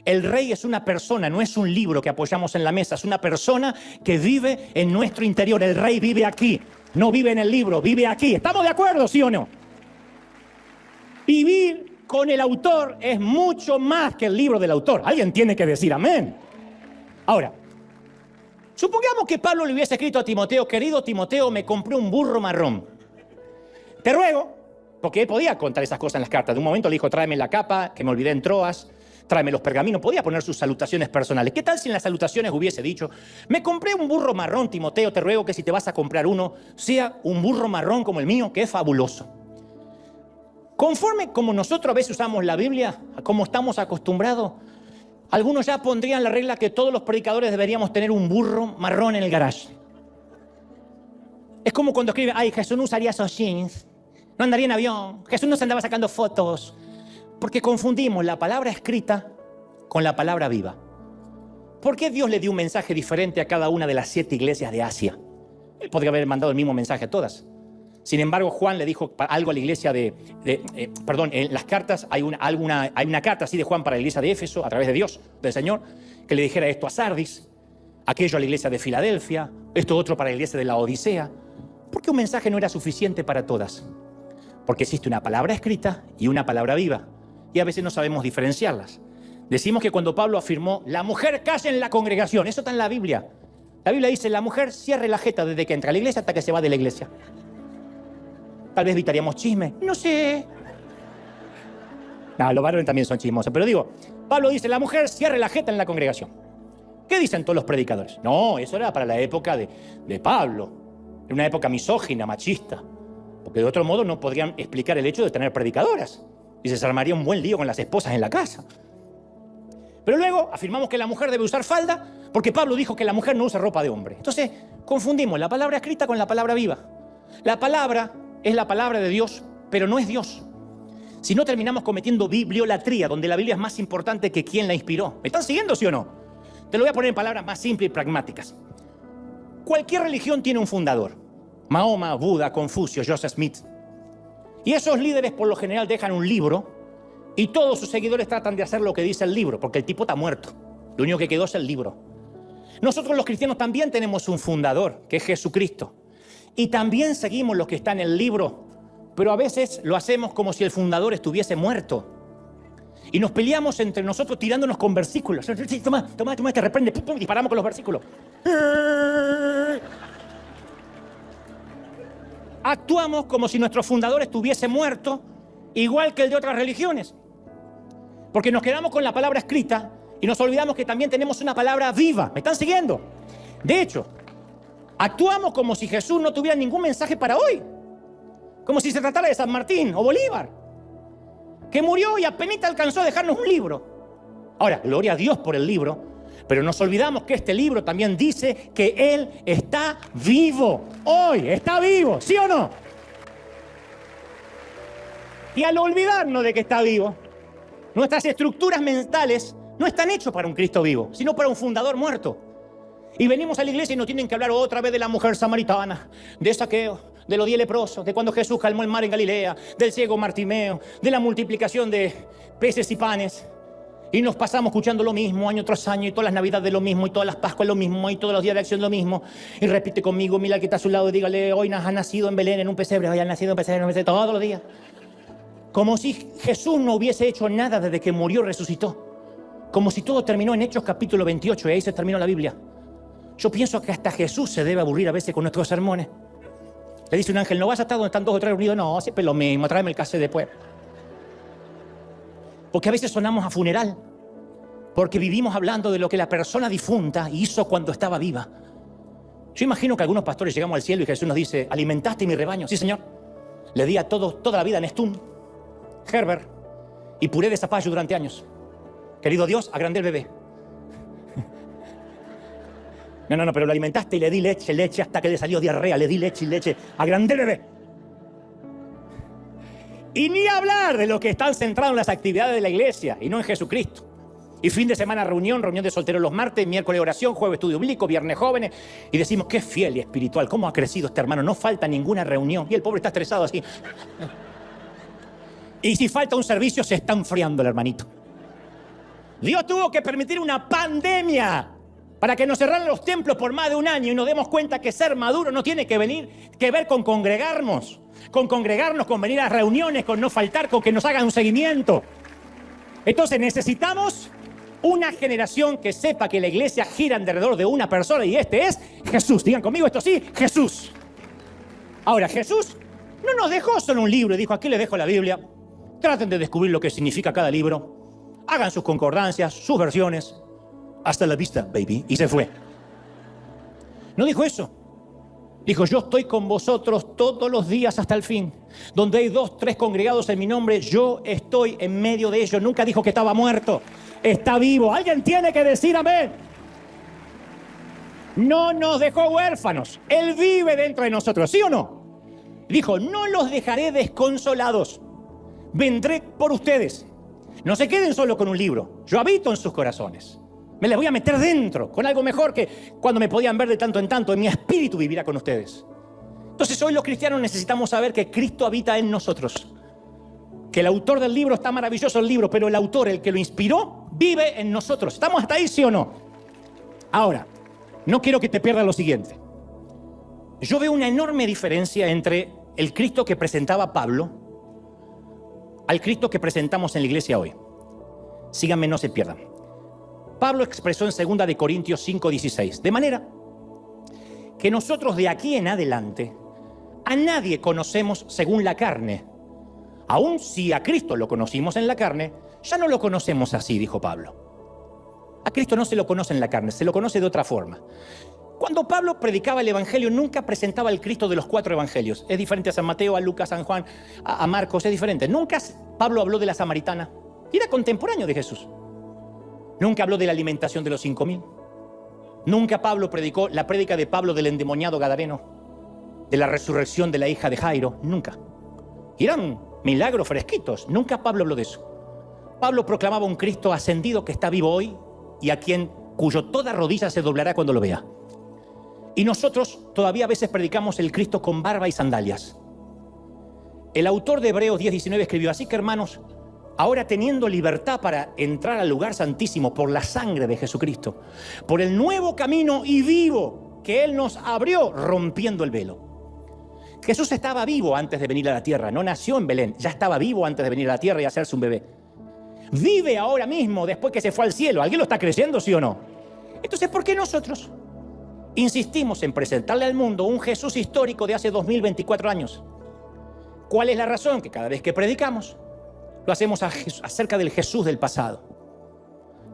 El rey es una persona, no es un libro que apoyamos en la mesa, es una persona que vive en nuestro interior. El rey vive aquí, no vive en el libro, vive aquí. ¿Estamos de acuerdo, sí o no? Vivir con el autor es mucho más que el libro del autor. Alguien tiene que decir amén. Ahora, supongamos que Pablo le hubiese escrito a Timoteo: querido Timoteo, me compré un burro marrón. Te ruego, porque él podía contar esas cosas en las cartas. De un momento le dijo: tráeme la capa, que me olvidé en Troas, tráeme los pergaminos. Podía poner sus salutaciones personales. ¿Qué tal si en las salutaciones hubiese dicho: me compré un burro marrón, Timoteo, te ruego que si te vas a comprar uno, sea un burro marrón como el mío, que es fabuloso? Conforme como nosotros a veces usamos la Biblia, como estamos acostumbrados, algunos ya pondrían la regla que todos los predicadores deberíamos tener un burro marrón en el garage. Es como cuando escriben: ay, Jesús no usaría esos jeans, no andaría en avión, Jesús no se andaba sacando fotos. Porque confundimos la palabra escrita con la palabra viva. ¿Por qué Dios le dio un mensaje diferente a cada una de las 7 iglesias de Asia? Él podría haber mandado el mismo mensaje a todas. Sin embargo, Juan le dijo algo a la iglesia en las cartas hay una carta así de Juan para la iglesia de Éfeso, a través de Dios, del Señor, que le dijera esto a Sardis, aquello a la iglesia de Filadelfia, esto otro para la iglesia de la Odisea. ¿Por qué un mensaje no era suficiente para todas? Porque existe una palabra escrita y una palabra viva, y a veces no sabemos diferenciarlas. Decimos que cuando Pablo afirmó: la mujer calla en la congregación, eso está en la Biblia. La Biblia dice: la mujer cierre la jeta desde que entra a la iglesia hasta que se va de la iglesia. Tal vez evitaríamos chisme. No sé. No, los varones también son chismosos. Pero digo, Pablo dice: la mujer cierre la jeta en la congregación. ¿Qué dicen todos los predicadores? No, eso era para la época de Pablo. Era una época misógina, machista. Porque de otro modo no podrían explicar el hecho de tener predicadoras. Y se armaría un buen lío con las esposas en la casa. Pero luego afirmamos que la mujer debe usar falda porque Pablo dijo que la mujer no usa ropa de hombre. Entonces confundimos la palabra escrita con la palabra viva. La palabra es la palabra de Dios, pero no es Dios. Si no, terminamos cometiendo bibliolatría, donde la Biblia es más importante que quien la inspiró. ¿Me están siguiendo, sí o no? Te lo voy a poner en palabras más simples y pragmáticas. Cualquier religión tiene un fundador: Mahoma, Buda, Confucio, Joseph Smith. Y esos líderes por lo general dejan un libro y todos sus seguidores tratan de hacer lo que dice el libro, porque el tipo está muerto. Lo único que quedó es el libro. Nosotros los cristianos también tenemos un fundador, que es Jesucristo. Y también seguimos lo que está en el libro, pero a veces lo hacemos como si el fundador estuviese muerto. Y nos peleamos entre nosotros tirándonos con versículos. Toma, te reprende, pum, pum, disparamos con los versículos. Actuamos como si nuestro fundador estuviese muerto, igual que el de otras religiones. Porque nos quedamos con la palabra escrita y nos olvidamos que también tenemos una palabra viva. ¿Me están siguiendo? De hecho, actuamos como si Jesús no tuviera ningún mensaje para hoy. Como si se tratara de San Martín o Bolívar, que murió y apenas alcanzó a dejarnos un libro. Ahora, gloria a Dios por el libro, pero nos olvidamos que este libro también dice que Él está vivo. Hoy está vivo, ¿sí o no? Y al olvidarnos de que está vivo, nuestras estructuras mentales no están hechas para un Cristo vivo, sino para un fundador muerto. Y venimos a la iglesia y nos tienen que hablar otra vez de la mujer samaritana, de Saqueo, de los 10 leprosos, de cuando Jesús calmó el mar en Galilea, del ciego Bartimeo, de la multiplicación de peces y panes. Y nos pasamos escuchando lo mismo año tras año, y todas las navidades lo mismo, y todas las pascuas lo mismo, y todos los días de acción lo mismo. Y repite conmigo: mira al que está a su lado y dígale: hoy ha nacido en Belén en un pesebre, hoy ha nacido en pesebre, todos los días. Como si Jesús no hubiese hecho nada desde que murió y resucitó. Como si todo terminó en Hechos capítulo 28, y ahí se terminó la Biblia. Yo pienso que hasta Jesús se debe aburrir a veces con nuestros sermones. Le dice un ángel: ¿no vas a estar donde están 2 o 3 reunidos? No, siempre lo mismo, tráeme el cassette después. Porque a veces sonamos a funeral. Porque vivimos hablando de lo que la persona difunta hizo cuando estaba viva. Yo imagino que algunos pastores llegamos al cielo y Jesús nos dice: ¿alimentaste mi rebaño? Sí, Señor. Le di a todos toda la vida Nestum, Gerber y puré de zapallo durante años. Querido Dios, agrandé el bebé. No, pero lo alimentaste y le di leche hasta que le salió diarrea. Le di leche y leche. Agrandé el bebé. Y ni hablar de los que están centrados en las actividades de la iglesia y no en Jesucristo. Y fin de semana reunión de solteros los martes, miércoles oración, jueves estudio bíblico, viernes jóvenes. Y decimos: qué fiel y espiritual, cómo ha crecido este hermano, no falta ninguna reunión. Y el pobre está estresado así. Y si falta un servicio, se está enfriando el hermanito. Dios tuvo que permitir una pandemia para que nos cerraran los templos por más de un año y nos demos cuenta que ser maduro no tiene que ver con congregarnos, con venir a reuniones, con no faltar, con que nos hagan un seguimiento. Entonces necesitamos una generación que sepa que la iglesia gira alrededor de una persona y este es Jesús. Digan conmigo esto sí, Jesús. Ahora, Jesús no nos dejó solo un libro y dijo, aquí les dejo la Biblia. Traten de descubrir lo que significa cada libro. Hagan sus concordancias, sus versiones. Hasta la vista, baby. Y se fue. No dijo eso. Dijo, yo estoy con vosotros todos los días hasta el fin. Donde hay 2, 3 congregados en mi nombre, yo estoy en medio de ellos. Nunca dijo que estaba muerto. Está vivo. Alguien tiene que decir amén. No nos dejó huérfanos. Él vive dentro de nosotros, ¿sí o no? Dijo, no los dejaré desconsolados. Vendré por ustedes. No se queden solo con un libro. Yo habito en sus corazones. Me les voy a meter dentro con algo mejor que cuando me podían ver de tanto en tanto. En mi espíritu vivirá con ustedes. Entonces hoy los cristianos necesitamos saber que Cristo habita en nosotros. Que el autor del libro, está maravilloso el libro, pero el autor, el que lo inspiró, vive en nosotros. ¿Estamos hasta ahí, sí o no? Ahora, no quiero que te pierdas lo siguiente. Yo veo una enorme diferencia entre el Cristo que presentaba Pablo al Cristo que presentamos en la iglesia hoy. Síganme, no se pierdan. Pablo expresó en 2 de Corintios 5:16, de manera que nosotros de aquí en adelante a nadie conocemos según la carne. Aun si a Cristo lo conocimos en la carne, ya no lo conocemos así, dijo Pablo. A Cristo no se lo conoce en la carne, se lo conoce de otra forma. Cuando Pablo predicaba el evangelio, nunca presentaba al Cristo de los 4 evangelios. Es diferente a San Mateo, a Lucas, a San Juan, a Marcos, es diferente. Nunca Pablo habló de la samaritana. Era contemporáneo de Jesús. Nunca habló de la alimentación de los 5,000. Nunca Pablo predicó la prédica de Pablo del endemoniado gadareno, de la resurrección de la hija de Jairo. Nunca. Eran milagros fresquitos. Nunca Pablo habló de eso. Pablo proclamaba un Cristo ascendido que está vivo hoy y cuyo toda rodilla se doblará cuando lo vea. Y nosotros todavía a veces predicamos el Cristo con barba y sandalias. El autor de Hebreos 10:19 escribió, así que hermanos, ahora teniendo libertad para entrar al lugar santísimo por la sangre de Jesucristo, por el nuevo camino y vivo que Él nos abrió rompiendo el velo. Jesús estaba vivo antes de venir a la tierra, no nació en Belén, ya estaba vivo antes de venir a la tierra y hacerse un bebé. Vive ahora mismo después que se fue al cielo. ¿Alguien lo está creyendo, sí o no? Entonces, ¿por qué nosotros insistimos en presentarle al mundo un Jesús histórico de hace 2024 años? ¿Cuál es la razón? Que cada vez que predicamos, lo hacemos acerca del Jesús del pasado.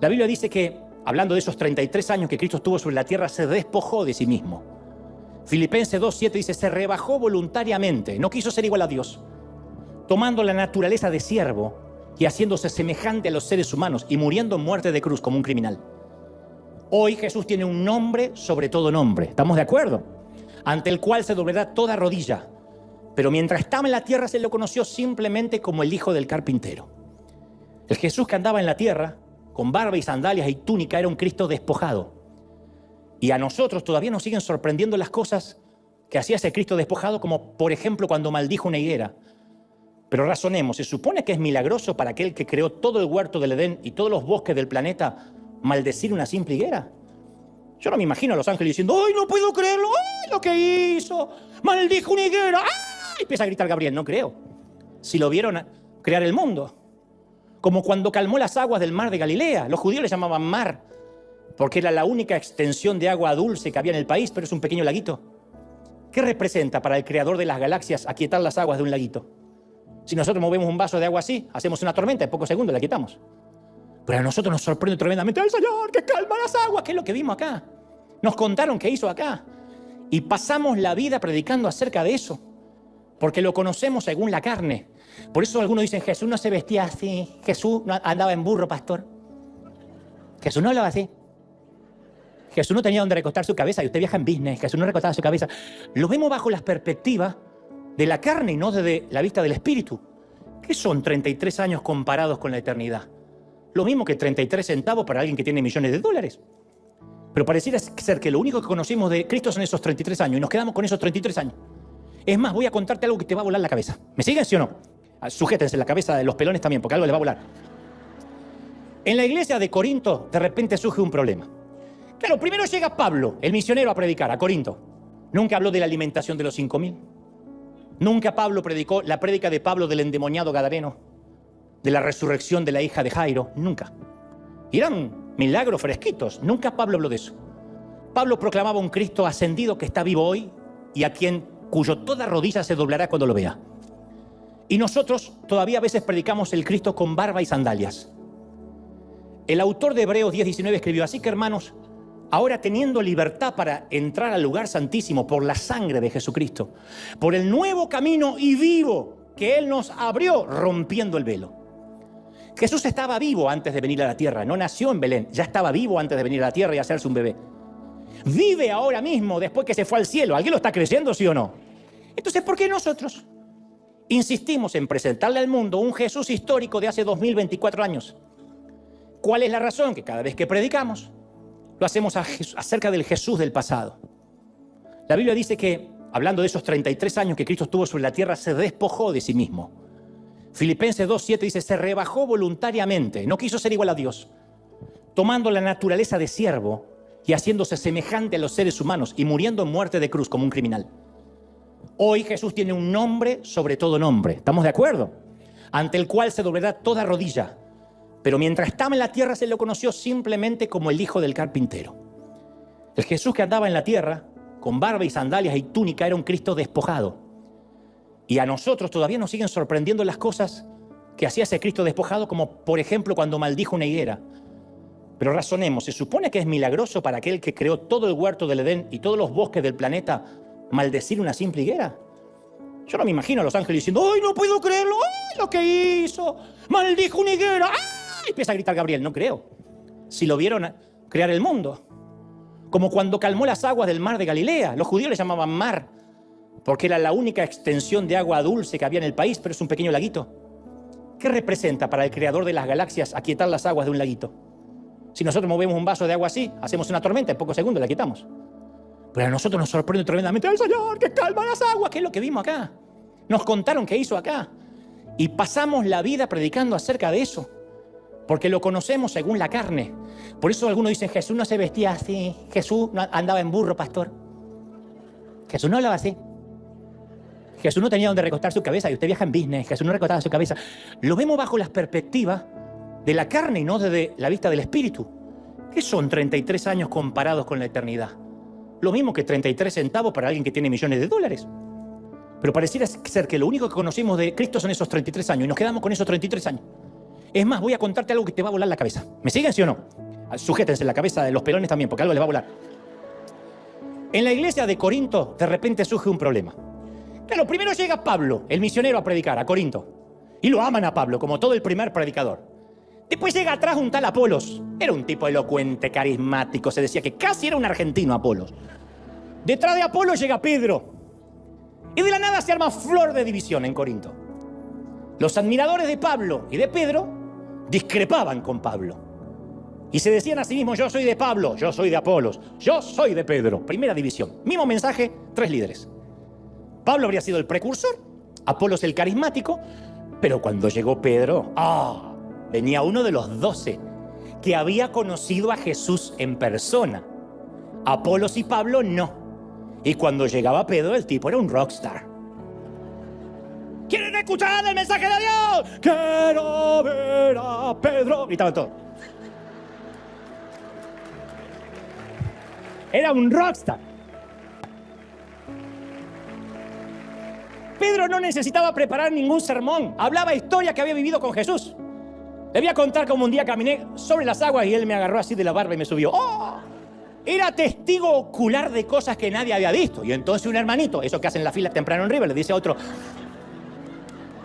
La Biblia dice que, hablando de esos 33 años que Cristo estuvo sobre la tierra, se despojó de sí mismo. Filipenses 2:7 dice, se rebajó voluntariamente, no quiso ser igual a Dios, tomando la naturaleza de siervo y haciéndose semejante a los seres humanos y muriendo en muerte de cruz como un criminal. Hoy Jesús tiene un nombre sobre todo nombre, ¿estamos de acuerdo? Ante el cual se doblará toda rodilla. Pero mientras estaba en la tierra se lo conoció simplemente como el hijo del carpintero. El Jesús que andaba en la tierra, con barba y sandalias y túnica, era un Cristo despojado. Y a nosotros todavía nos siguen sorprendiendo las cosas que hacía ese Cristo despojado, como por ejemplo cuando maldijo una higuera. Pero razonemos, ¿se supone que es milagroso para aquel que creó todo el huerto del Edén y todos los bosques del planeta maldecir una simple higuera? Yo no me imagino a los ángeles diciendo, ¡ay, no puedo creerlo! ¡Ay, lo que hizo! ¡Maldijo una higuera! ¡Ay! Empieza a gritar Gabriel, no creo. Si lo vieron crear el mundo. Como cuando calmó las aguas del mar de Galilea. Los judíos le llamaban mar, porque era la única extensión de agua dulce que había en el país, pero es un pequeño laguito. ¿Qué representa para el creador de las galaxias aquietar las aguas de un laguito? Si nosotros movemos un vaso de agua así, hacemos una tormenta, en pocos segundos la quitamos. Pero a nosotros nos sorprende tremendamente, ¡el Señor que calma las aguas! ¿Qué es lo que vimos acá? Nos contaron qué hizo acá. Y pasamos la vida predicando acerca de eso, porque lo conocemos según la carne. Por eso algunos dicen, Jesús no se vestía así, Jesús no andaba en burro, pastor. Jesús no hablaba así. Jesús no tenía donde recostar su cabeza, y usted viaja en business, Jesús no recostaba su cabeza. Lo vemos bajo las perspectivas de la carne y no desde la vista del espíritu. ¿Qué son 33 años comparados con la eternidad? Lo mismo que 33 centavos para alguien que tiene millones de dólares. Pero pareciera ser que lo único que conocimos de Cristo son esos 33 años y nos quedamos con esos 33 años. Es más, voy a contarte algo que te va a volar la cabeza. ¿Me siguen, sí o no? Sujétense la cabeza de los pelones también, porque algo les va a volar. En la iglesia de Corinto, de repente surge un problema. Claro, primero llega Pablo, el misionero, a predicar a Corinto. Nunca habló de la alimentación de los 5.000. Nunca Pablo predicó la prédica de Pablo del endemoniado gadareno, de la resurrección de la hija de Jairo. Nunca. Y eran milagros fresquitos. Nunca Pablo habló de eso. Pablo proclamaba un Cristo ascendido que está vivo hoy y cuyo toda rodilla se doblará cuando lo vea. Y nosotros todavía a veces predicamos el Cristo con barba y sandalias. El autor de Hebreos 10:19 escribió: así que, hermanos, ahora teniendo libertad para entrar al lugar santísimo por la sangre de Jesucristo, por el nuevo camino y vivo que Él nos abrió rompiendo el velo. Jesús estaba vivo antes de venir a la tierra, no nació en Belén, ya estaba vivo antes de venir a la tierra y hacerse un bebé. Vive ahora mismo después que se fue al cielo. ¿Alguien lo está creyendo, sí o no? Entonces, ¿por qué nosotros insistimos en presentarle al mundo un Jesús histórico de hace 2024 años? ¿Cuál es la razón? Que cada vez que predicamos, lo hacemos acerca del Jesús del pasado. La Biblia dice que, hablando de esos 33 años que Cristo estuvo sobre la tierra, se despojó de sí mismo. Filipenses 2:7 dice: se rebajó voluntariamente, no quiso ser igual a Dios, tomando la naturaleza de siervo y haciéndose semejante a los seres humanos y muriendo en muerte de cruz como un criminal. Hoy Jesús tiene un nombre sobre todo nombre, ¿estamos de acuerdo? Ante el cual se doblará toda rodilla. Pero mientras estaba en la tierra se lo conoció simplemente como el hijo del carpintero. El Jesús que andaba en la tierra, con barba y sandalias y túnica, era un Cristo despojado. Y a nosotros todavía nos siguen sorprendiendo las cosas que hacía ese Cristo despojado, como por ejemplo cuando maldijo una higuera. Pero razonemos, ¿se supone que es milagroso para aquel que creó todo el huerto del Edén y todos los bosques del planeta maldecir una simple higuera? Yo no me imagino a los ángeles diciendo: ¡ay, no puedo creerlo! ¡Ay, lo que hizo! ¡Maldijo una higuera! ¡Ay! Empieza a gritar Gabriel. No creo. Si lo vieron crear el mundo. Como cuando calmó las aguas del mar de Galilea. Los judíos le llamaban mar, porque era la única extensión de agua dulce que había en el país, pero es un pequeño laguito. ¿Qué representa para el creador de las galaxias aquietar las aguas de un laguito? Si nosotros movemos un vaso de agua así, hacemos una tormenta, en pocos segundos la quitamos. Pero a nosotros nos sorprende tremendamente: ¡el Señor que calma las aguas! ¿Qué es lo que vimos acá? Nos contaron qué hizo acá. Y pasamos la vida predicando acerca de eso, porque lo conocemos según la carne. Por eso algunos dicen: Jesús no se vestía así, Jesús no andaba en burro, pastor. Jesús no hablaba así. Jesús no tenía donde recostar su cabeza. Y usted viaja en business, Jesús no recostaba su cabeza. Lo vemos bajo las perspectivas de la carne y no desde la vista del espíritu. ¿Qué son 33 años comparados con la eternidad? Lo mismo que 33 centavos para alguien que tiene millones de dólares. Pero pareciera ser que lo único que conocimos de Cristo son esos 33 años y nos quedamos con esos 33 años. Es más, voy a contarte algo que te va a volar la cabeza. ¿Me siguen, sí o no? Sujétense la cabeza de los pelones también, porque algo les va a volar. En la iglesia de Corinto, de repente surge un problema. Claro, primero llega Pablo, el misionero, a predicar a Corinto. Y lo aman a Pablo, como todo el primer predicador. Después llega atrás un tal Apolos. Era un tipo elocuente, carismático. Se decía que casi era un argentino, Apolos. Detrás de Apolos llega Pedro. Y de la nada se arma flor de división en Corinto. Los admiradores de Pablo y de Pedro discrepaban con Pablo. Y se decían a sí mismos: yo soy de Pablo, yo soy de Apolos, yo soy de Pedro. Primera división. Mismo mensaje, 3 líderes. Pablo habría sido el precursor, Apolos el carismático, pero cuando llegó Pedro, venía uno de los 12 que había conocido a Jesús en persona. Apolos y Pablo no. Y cuando llegaba Pedro, el tipo era un rockstar. ¿Quieren escuchar el mensaje de Dios? Quiero ver a Pedro. Gritaban todos. Era un rockstar. Pedro no necesitaba preparar ningún sermón. Hablaba historia que había vivido con Jesús. Le voy a contar cómo un día caminé sobre las aguas y él me agarró así de la barba y me subió. Era testigo ocular de cosas que nadie había visto. Y entonces un hermanito, eso que hacen la fila temprano en River, le dice a otro: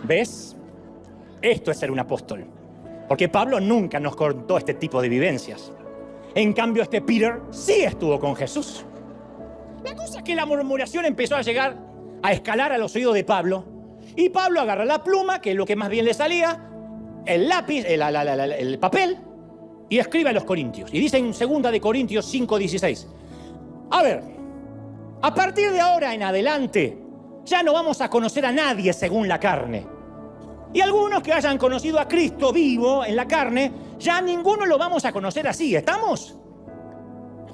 ¿ves? Esto es ser un apóstol. Porque Pablo nunca nos contó este tipo de vivencias. En cambio, este Peter sí estuvo con Jesús. La cosa es que la murmuración empezó a llegar, a escalar a los oídos de Pablo. Y Pablo agarra la pluma, que es lo que más bien le salía, el lápiz, el papel, y escribe a los corintios. Y dice en 2 de Corintios 5:16: a ver, a partir de ahora en adelante, ya no vamos a conocer a nadie según la carne. Y algunos que hayan conocido a Cristo vivo en la carne, ya ninguno lo vamos a conocer así, ¿estamos?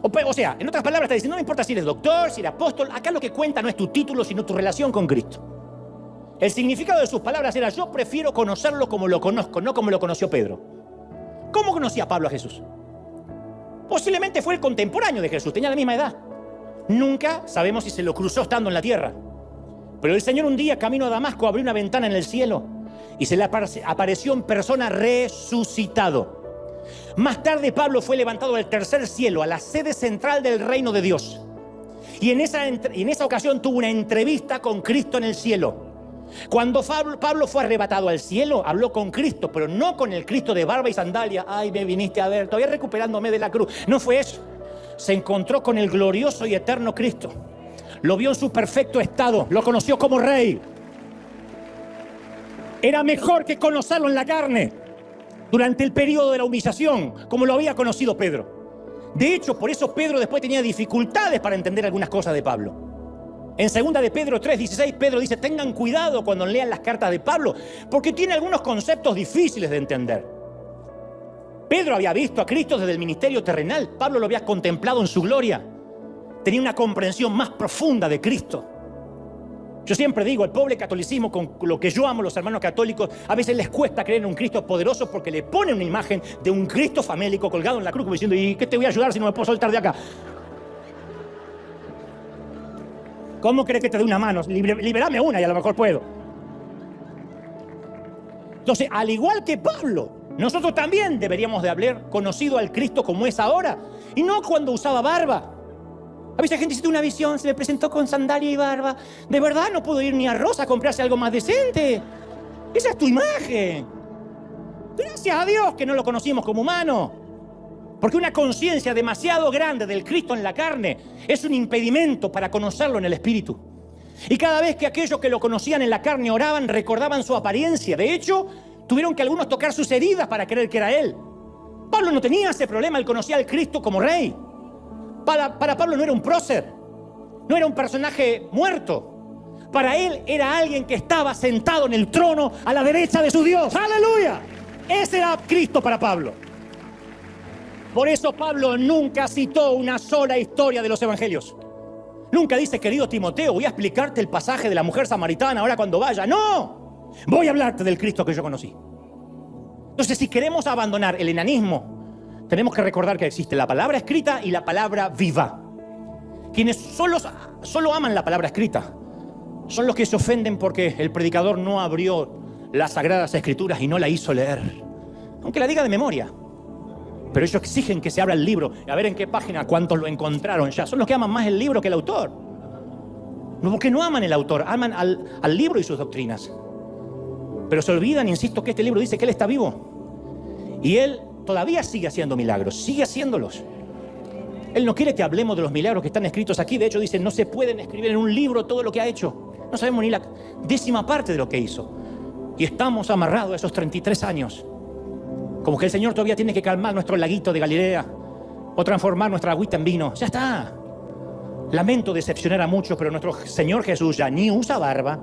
O sea, en otras palabras está diciendo, no me importa si eres doctor, si eres apóstol, acá lo que cuenta no es tu título, sino tu relación con Cristo. El significado de sus palabras era, yo prefiero conocerlo como lo conozco, no como lo conoció Pedro. ¿Cómo conocía Pablo a Jesús? Posiblemente fue el contemporáneo de Jesús, tenía la misma edad. Nunca sabemos si se lo cruzó estando en la tierra. Pero el Señor un día, camino a Damasco, abrió una ventana en el cielo y se le apareció en persona resucitado. Más tarde Pablo fue levantado al tercer cielo, a la sede central del reino de Dios. Y en esa ocasión tuvo una entrevista con Cristo en el cielo. Cuando Pablo fue arrebatado al cielo, habló con Cristo, pero no con el Cristo de barba y sandalia. Ay, me viniste a ver, todavía recuperándome de la cruz. No fue eso. Se encontró con el glorioso y eterno Cristo. Lo vio en su perfecto estado, lo conoció como rey. Era mejor que conocerlo en la carne, durante el periodo de la humillación, como lo había conocido Pedro. De hecho, por eso Pedro después tenía dificultades para entender algunas cosas de Pablo. En 2 de Pedro 3:16, Pedro dice, tengan cuidado cuando lean las cartas de Pablo, porque tiene algunos conceptos difíciles de entender. Pedro había visto a Cristo desde el ministerio terrenal, Pablo lo había contemplado en su gloria. Tenía una comprensión más profunda de Cristo. Yo siempre digo, el pobre catolicismo, con lo que yo amo, los hermanos católicos, a veces les cuesta creer en un Cristo poderoso porque le ponen una imagen de un Cristo famélico colgado en la cruz, como diciendo, ¿y qué te voy a ayudar si no me puedo soltar de acá? ¿Cómo crees que te dé una mano? Liberame una y a lo mejor puedo. Entonces, al igual que Pablo, nosotros también deberíamos de haber conocido al Cristo como es ahora, y no cuando usaba barba. A veces la gente dice, una visión, se me presentó con sandalia y barba. De verdad no puedo ir ni a Rosa a comprarse algo más decente. Esa es tu imagen. Gracias a Dios que no lo conocimos como humano. Porque una conciencia demasiado grande del Cristo en la carne es un impedimento para conocerlo en el Espíritu. Y cada vez que aquellos que lo conocían en la carne oraban, recordaban su apariencia. De hecho, tuvieron que algunos tocar sus heridas para creer que era Él. Pablo no tenía ese problema, él conocía al Cristo como rey. Para Pablo no era un prócer, no era un personaje muerto. Para él era alguien que estaba sentado en el trono a la derecha de su Dios. ¡Aleluya! Ese era Cristo para Pablo. Por eso Pablo nunca citó una sola historia de los evangelios. Nunca dice, querido Timoteo, voy a explicarte el pasaje de la mujer samaritana ahora cuando vaya. ¡No! Voy a hablarte del Cristo que yo conocí. Entonces, si queremos abandonar el enanismo, tenemos que recordar que existe la palabra escrita y la palabra viva. Quienes solo aman la palabra escrita son los que se ofenden porque el predicador no abrió las Sagradas Escrituras y no la hizo leer, aunque la diga de memoria. Pero ellos exigen que se abra el libro, a ver en qué página, cuántos lo encontraron ya. Son los que aman más el libro que el autor. No, porque no aman el autor, aman al libro y sus doctrinas. Pero se olvidan, insisto, que este libro dice que Él está vivo. Y Él todavía sigue haciendo milagros, sigue haciéndolos. Él no quiere que hablemos de los milagros que están escritos aquí. De hecho, dice, no se pueden escribir en un libro todo lo que ha hecho. No sabemos ni la 10ª parte de lo que hizo. Y estamos amarrados a esos 33 años. Como que el Señor todavía tiene que calmar nuestro laguito de Galilea o transformar nuestra agüita en vino. Ya está. Lamento decepcionar a muchos, pero nuestro Señor Jesús ya ni usa barba,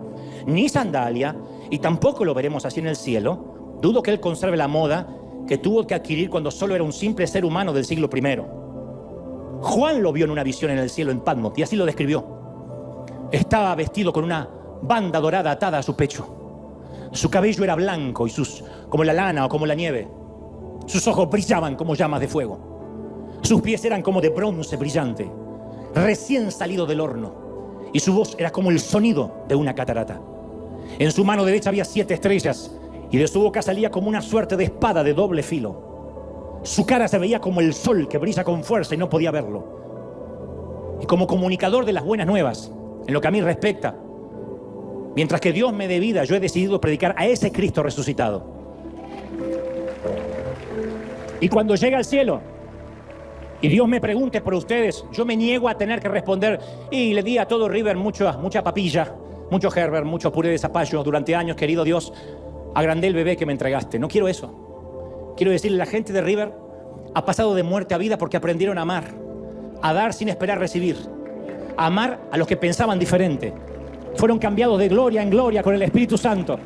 ni sandalia, y tampoco lo veremos así en el cielo. Dudo que Él conserve la moda que tuvo que adquirir cuando solo era un simple ser humano del siglo I. Juan lo vio en una visión en el cielo en Patmos y así lo describió. Estaba vestido con una banda dorada atada a su pecho. Su cabello era blanco y como la lana o como la nieve. Sus ojos brillaban como llamas de fuego. Sus pies eran como de bronce brillante, recién salido del horno. Y su voz era como el sonido de una catarata. En su mano derecha había 7 estrellas. Y de su boca salía como una suerte de espada de doble filo. Su cara se veía como el sol que brilla con fuerza y no podía verlo. Y como comunicador de las buenas nuevas, en lo que a mí respecta, mientras que Dios me dé vida, yo he decidido predicar a ese Cristo resucitado. Y cuando llegue al cielo y Dios me pregunte por ustedes, yo me niego a tener que responder, y le di a todo River mucha papilla, mucho Herbert, mucho puré de zapallo durante años, querido Dios. Agrandé el bebé que me entregaste. No quiero eso. Quiero decirle, la gente de River ha pasado de muerte a vida porque aprendieron a amar, a dar sin esperar recibir, a amar a los que pensaban diferente. Fueron cambiados de gloria en gloria con el Espíritu Santo.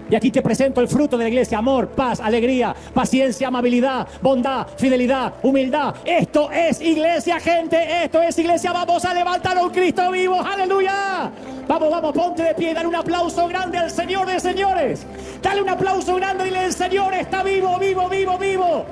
Y aquí te presento el fruto de la iglesia: amor, paz, alegría, paciencia, amabilidad, bondad, fidelidad, humildad. Esto es iglesia, gente, esto es iglesia. Vamos a levantar a un Cristo vivo, aleluya. Vamos, vamos, ponte de pie y dale un aplauso grande al Señor de señores. Dale un aplauso grande y dile: el Señor está vivo, vivo, vivo, vivo.